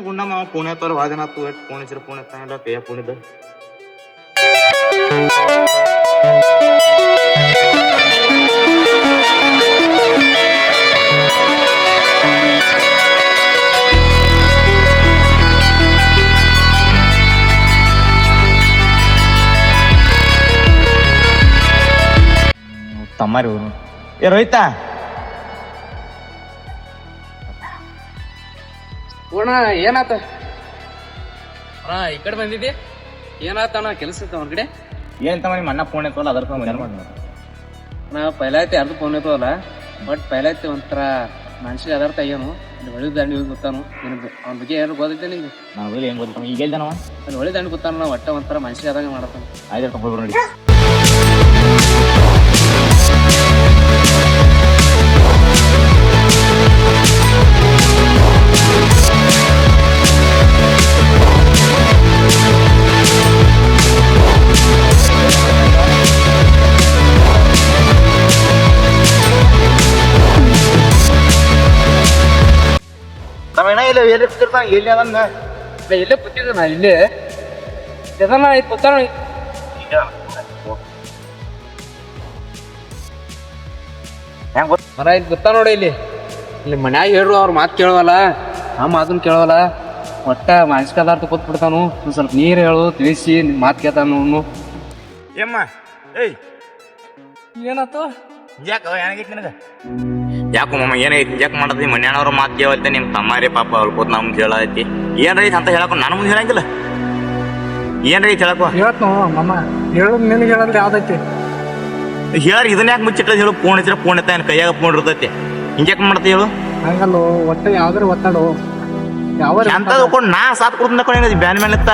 ಗುಂಡಮ್ಮ ಪುಣೆ ವಾದನಾತು ಪುಣೆ ಪುಣೆ ಕೈಯ ಪುಣಿದ ತಮ್ಮಾರಿ ಏ ರೋಹಿತ ಅಣ್ಣ ಏನಾತ ಅಣ್ಣ ಈ ಕಡೆ ಬಂದಿದ್ದಿ ಏನಾತ ಅಣ್ಣ ಕೆಲಸ ಇತ್ತ ಹೊರಗಡೆ ಏನ್ ತಮ್ಮ ನಿಮ್ಮ ಅಣ್ಣ ಫೋನ್ ಐತವಲ್ಲ ಅದ್ರ ಅಣ್ಣ ಪೈಲಾಯ್ತಿ ಯಾರ್ದು ಫೋನ್ ಐತವಲ್ಲ ಬಟ್ ಪೈಲಾಯ್ತಿ ಒಂಥರ ಮನುಷ್ಯ ಅದಾರ್ಥ ಏನು ಒಳ್ಳೆ ದಂಡಿ ಹೋಗಿ ಗೊತ್ತಾನು ನಿನಗೆ ಅವ್ನ ಬಗ್ಗೆ ಯಾರು ಗೊತ್ತೈತೆ ನಿಂಗೆ ನಾವು ಏನ್ ಗೊತ್ತ ಈಗ ಹೇಳ್ದಾನವ ಅಲ್ಲಿ ಒಳ್ಳೆ ದಂಡಿ ಗೊತ್ತಾನ ಒಟ್ಟ ಒಂಥರ ಮನುಷ್ಯ ಆದಂಗೆ ಮಾಡತ್ತಾನ ಆಯ್ತು ಕರ್ಕೊಂಡು ನೋಡಿ ಎಲ್ಲೇ ಕೂತಿದ್ದ ನಾ ಇಲ್ಲೇ ಎದನ್ನ ಕೂತಾನ ಮರ ಇಲ್ಲಿ ಗೊತ್ತಾ ನೋಡಿ ಇಲ್ಲಿ ಮನ್ಯಾಗ ಹೇಳ್ರು ಅವ್ರ ಮಾತು ಕೇಳವಲ್ಲ ಆ ಮಾತನ್ನ ಕೇಳವಲ್ಲ ಒಟ್ಟ ಮಾನಸಿಕ ಪದಾರ್ಥ ಕೂತ್ಬಿಡ್ತಾನು ಒಂದು ಸ್ವಲ್ಪ ನೀರು ಹೇಳು ತಿಳಿಸಿ ಮಾತು ಕೇಳ್ತಾನು ಏಮ್ಮ ಏಯ್ ಏನಾಯ್ತು ಯಾಕ ಏನಾಗೈತಿ ನಿನಗ ಯಾಕೋ ಮಮ್ಮ ಏನೈತಿ ಯಾಕೆ ಮಾಡತಿ ಮನ್ಯಾನವ್ರ ಮಾತು ಕೇಳತ್ತೆ ನಿಮ್ ತಮ್ಮಾರಿ ಪಾಪ ಅಲ್ಕೋತ್ ನಮ್ ಹೇಳೈತಿ ಏನ್ರೈತಿ ಅಂತ ಹೇಳಕ್ ನಾನು ಮುಂದೆ ಹೇಳಂಗಿಲ್ಲ ಏನ್ರೈತಿ ಹೇಳಕೋ ಹೇಳ್ತು ಮಮ್ಮ ಹೇಳೋದು ನಿನಗೆ ಹೇಳೋದು ಯಾವ್ದೈತಿ ಹೇಳಿ ಇದನ್ನ ಯಾಕೆ ಮುಚ್ಚಿಟ್ಟ ಹೇಳು ಫೋನ್ ಹಚ್ಚಿರ ಫೋನ್ ಎತ್ತ ಕೈಯಾಗ ಫೋನ್ ಇರ್ತೈತಿ ಹಿಂಗ್ಯಾಕೆ ಮಾಡ್ತಿ ಹೇಳು ಹಂಗಲ್ಲೋ ಒಟ್ಟು ಯಾವ್ದಾರು ಒತ್ತಾಡು ಯಾವ ಅಂತ ತಗೊಂಡು ನಾ ಸಾತ್ ಕೊಡ್ತೀನಿ ಬ್ಯಾನ್ ಮೇಲೆ ಎತ್ತ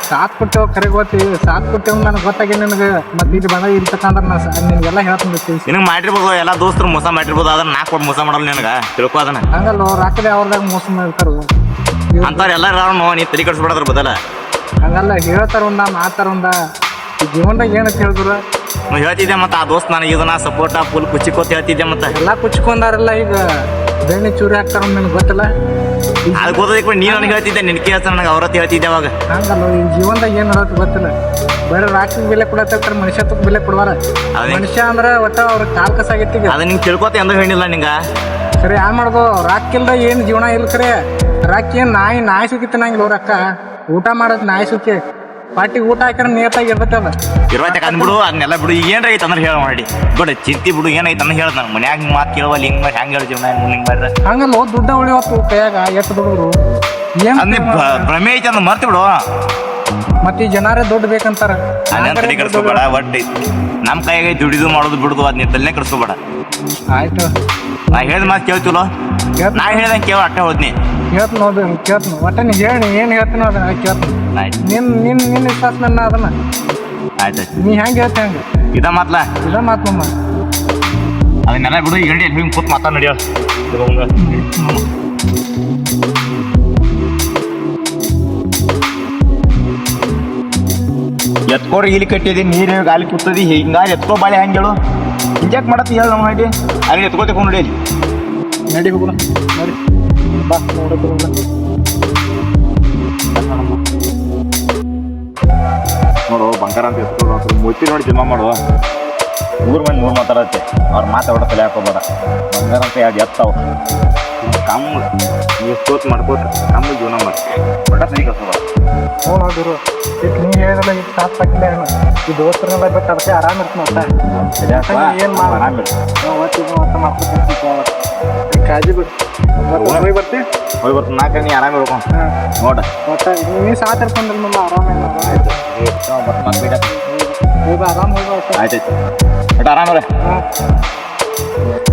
ಸಾತ್ ಕೊಟ್ಟೆವು ಕರೆ ಗೊತ್ತಿ ಸಾತ್ ಕೊಟ್ಟೆವು ನನಗೆ ಗೊತ್ತಾಗಿ ನಿನಗೆ ಮತ್ತೆ ಇಲ್ಲಿ ಬಂದ ಇರ್ತಕ್ಕಂದ್ರೆ ನಾ ನಿನಗೆಲ್ಲ ಹೇಳ್ತೀನಿ ನಿನಗೆ ಮಾಡಿರ್ಬೋದು ಎಲ್ಲ ದೋಸ್ತರು ಮೋಸ ಮಾಡಿರ್ಬೋದು ಅದನ್ನ ನಾ ಕೊಟ್ಟು ಮೋಸ ಮಾಡಲ್ಲ ನಿನಗೆ ತಿಳ್ಕೊ ಅದನ್ನ ಹಂಗಲ್ಲೋ ರಾಕಡೆ ಅವ್ರದಾಗ ಮೋಸ ಮಾಡ್ತಾರು ಅಂತಾರ ಎಲ್ಲಾರು ನೀ ತಲೆ ಕಟ್ಸ್ಬಿಡೋದ್ರ ಬದಲ ಹಂಗಲ್ಲ ಹೇಳ್ತಾರ ಒಂದ ಮಾತಾರ ಒಂದ ಈ ಜೀವನದಾಗ ಏನಂತ ಹೇಳಿದ್ರು ಹೇಳ್ತಿದ್ದೆ ಮತ್ತೆ ಆ ದೋಸ್ತ್ ನನಗೆ ಇದನ್ನ ಸಪೋರ್ಟ ಫುಲ್ ಕುಚ್ಚಿಕೋತ್ ಹೇಳ್ತಿದ್ದೆ ಮತ್ತೆ ಎಲ್ಲ ಕುಚ್ಕೊಂಡಾರಲ್ಲ ಈಗ ಬೆಣ್ಣೆ ಚೂರಿ ಹಾಕ್ತಾರ ನಿನಗೆ ಗೊತ್ತಿಲ್ಲ ಅದು ಗೊತ್ತೈತಿ ನೀ ನನಗೆ ಹೇಳ್ತಿದ್ದೆ ನಿನ್ ಕೇಳ್ತ ನನಗೆ ಅವ್ರತ್ ಹೇಳ್ತಿದ್ದೆ ಅವಾಗ ಹಂಗಲ್ಲ ಈ ಜೀವನದಾಗ ಏನ್ ನೋಡೋದು ಗೊತ್ತಿಲ್ಲ ಬೇರೆ ರಾಕಿಗೆ ಬೆಲೆ ಕೊಡತ್ತಾರ ಮನುಷ್ಯತ್ವಕ್ಕೆ ಬೆಲೆ ಕೊಡ್ವಾರ ಮನುಷ್ಯ ಅಂದ್ರೆ ಒಟ್ಟ ಅವ್ರ ಕಾಲ್ ಕಸಾಗೈತಿ ಅದ ನಿಂಗೆ ತಿಳ್ಕೊತ ಎಂದ ಹೇಳಿಲ್ಲ ನಿಂಗ ಸರಿ ಯಾರು ಮಾಡೋದು ರಾಕಿಲ್ದ ಏನು ಜೀವನ ಇಲ್ಲ ಕರೆ ರಾಕಿ ಏನು ನಾಯಿ ಸುಖಿ ತಿನ್ನಂಗಿಲ್ಲ ಅವ್ರಕ್ಕ ಊಟ ಮಾಡೋದು ನಾಯಿ ಸುಖಿ ಪಾರ್ಟಿಗೆ ಊಟ ಹಾಕ್ಯಾರ ನಿಯತ್ತಾಗಿ ಇರ್ತೈತೆ ಅದ ಇರ್ವತ್ತಕ್ಕೆ ಅಂದ್ಬಿಡು ಅದನ್ನೆಲ್ಲ ಬಿಡು ಈಗ ಏನ್ರೈತೆ ಅಂದ್ರೆ ಹೇಳ ಮಾಡಿ ಬಿಡು ಚಿಂತಿ ಬಿಡು ಏನೈತೆ ಅಂದ್ರೆ ಹೇಳ್ದ ನಾನು ಮನ್ಯಾಗ ಮಾತು ಕೇಳುವಲ್ಲಿ ಹಿಂಗೆ ಮಾಡಿ ಹೆಂಗೆ ಹೇಳಿ ಜೀವನ ಹಿಂಗೆ ಮಾಡ್ರೆ ಹಂಗಲ್ಲ ದುಡ್ಡ ಉಳಿವತ್ತು ಕೈಯಾಗ ಎಷ್ಟು ದುಡ್ಡು ಅದನ್ನೇ ಭ್ರಮೆ ಐತೆ ಅಂದ್ರೆ ಮರ್ತಿ ಬಿಡು ಮತ್ತೆ ಈ ಜನರೇ ದುಡ್ಡು ಬೇಕಂತಾರ ಅದನ್ನ ತಲೆ ಕಡಿಸ್ಕೋಬೇಡ ಒಟ್ಟು ನಮ್ಮ ಕೈಯಾಗ ದುಡಿದು ಮಾಡೋದು ಬಿಡುದು ಅದನ್ನ ತಲೆನೇ ಕಡಿಸ್ಕೋಬೇಡ ಆಯ್ತು ನಾ ಹೇಳಿದ ಮಾತು ಕೇಳ್ತಿಲ್ಲ ನಾ ಹೇಳ್ದಂಗೆ ಕೇಳ ಅಟ್ಟೆ ಹೋದ್ನಿ ಕೇಳ್ತು ನೋಡು ಕೇಳ್ತು ಒಟ್ಟೆ ನೀ ಹೇಳಿ ಏನು ಹೇಳ್ತೀನಿ ಅದನ್ನ ಕೇಳ್ತೀನಿ ಆಯ್ತು ನಿನ್ನ ವಿಶ್ವಾಸ ನನ್ನ ಅದನ್ನ ಆಯ್ತಾಯ್ತು ನೀ ಹೆಂಗೆ ಹೇಳ್ತಿ ಹಂಗೆ ಇದ ಮಾತ್ಲಾ ಇದ ಮಾತಮ್ಮ ಅದನ್ನೆಲ್ಲ ಬಿಡು ಈಗ ಹಿಂಗೆ ಕೂತ್ ಮಾತಾಡ್ ನಡಿಯೋ ಎತ್ಕೋರಿ ಇಲ್ಲಿ ಕಟ್ಟಿದಿ ನೀರು ಗಾಲಿ ಕುತ್ತದಿ ಹಿಂಗಾಗಿ ಎತ್ಕೋ ಬಾಳೆ ಹೆಂಗೆ ಹೇಳು ಹಿಂಗ್ಯಾಕೆ ಮಾಡತ್ತಿ ಹೇಳು ನಮ್ಮ ಮಾಡಿ ಅಲ್ಲಿ ಎತ್ಕೋತೇವೆ ನೋಡಿ ಅಲ್ಲಿ ನಡಿ ಹೋಗೋಣ ನೋಡಿ ಬಾ ನೋಡಕ್ಕೆ ನೋಡು ಬಂಗಾರ ಅಂತ ಎತ್ಕೊಳ್ಳೋ ಮೂತಿ ನೋಡಿ ಜನ್ಮ ಮಾಡುವ ಊರ್ ಮಂದಿ ನೂರು ಮಾತಾಡತ್ತೆ ಅವ್ರ ಮಾತಾಡೋ ತಲೆ ಹಾಕೋಬೇಡ ಬಂಗಾರ ಅಂತ ಯಾವ್ದು ಎತ್ತಾವ ಕಮ್ಮು ನೀವು ಸೋತ್ ಮಾಡ್ಕೋತ ಕಮ್ಮು ಜೀವನ ಮಾಡಿ ಒಟ್ಟ ಸರಿ ಕಳ್ಸೋಬೇಡ ನೋಡೋದು ನೀ ಹೇಳಿದ್ರೆ ಈಗ ಸಾತ್ ಪಾಕಿಲ್ಲ ಈ ದೋಸ್ತರನ್ನೆಲ್ಲ ಬಿಟ್ಟು ಅದಕ್ಕೆ ಆರಾಮ ಇರ್ತೀನಿ ಏನು ಮಾಡ್ಕೊತೀನಿ ಕಾಳಜಿ ಬಿಡು ಹೋಗಿ ಬರ್ತಿ ಹೋಗಿ ಬರ್ತೀನಿ ನಾಲ್ಕು ನೀ ಆರಾಮ ಇರ್ಕೊಂಡು ನೋಡ ಒಟ್ಟು ನೀ ಸಾತ್ ಇರ್ಕೊಂಡ್ರೆ ನಮ್ಮ ಆರಾಮ ಆಯ್ತು ಬರ್ತೀನಿ ಮತ್ತೆ ಹೋಗಿ ಆರಾಮ ಹೋಗಿ ಆಯ್ತಾಯ್ತು ಒಟ್ಟು ಆರಾಮ ಹಾಂ